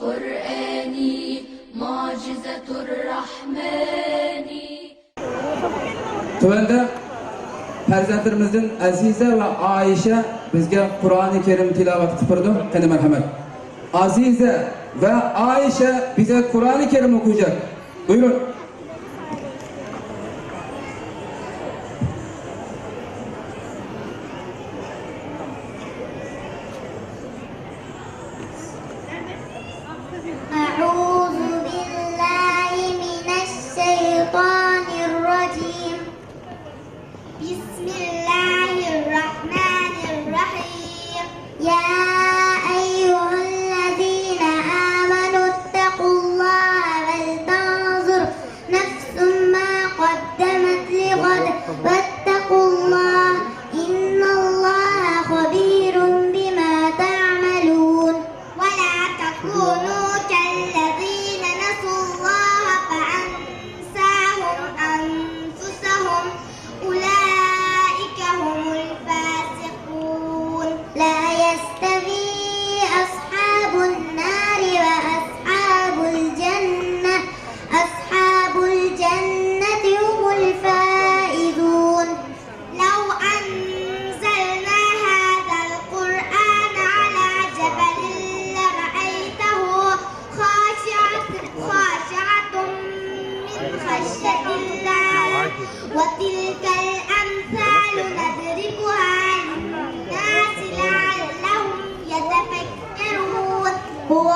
قرآني معجزة الرحمن. Tövende farzandlarimizdan Aziza ve Ayşe bizge Kur'an-ı Kerim tilavet kıpırdı. Kendi merhamet. Azize ve Ayşe bize Kur'an-ı Kerim okuyacak. Buyurun. أعوذ بالله من الشيطان الرجيم. بسم الله الرحمن الرحيم. يا أيها الذين آمنوا اتقوا الله ولتنظر نفس ما قدمت لغد واتقوا الله إن الله خبير بما تعملون. ولا تكونوا كالذين نسوا الله فأنساهم أنفسهم أولئك هم الفاسقون. لا يستوي أصحاب النار وأصحاب الجنة. أصحاب الجنة هم الفائزون. لو أنزلنا هذا القرآن على جبل لرأيته خاشعة من خشية الله. وتلك الأمثال نضربها للناس لعلهم يتفكرون. هو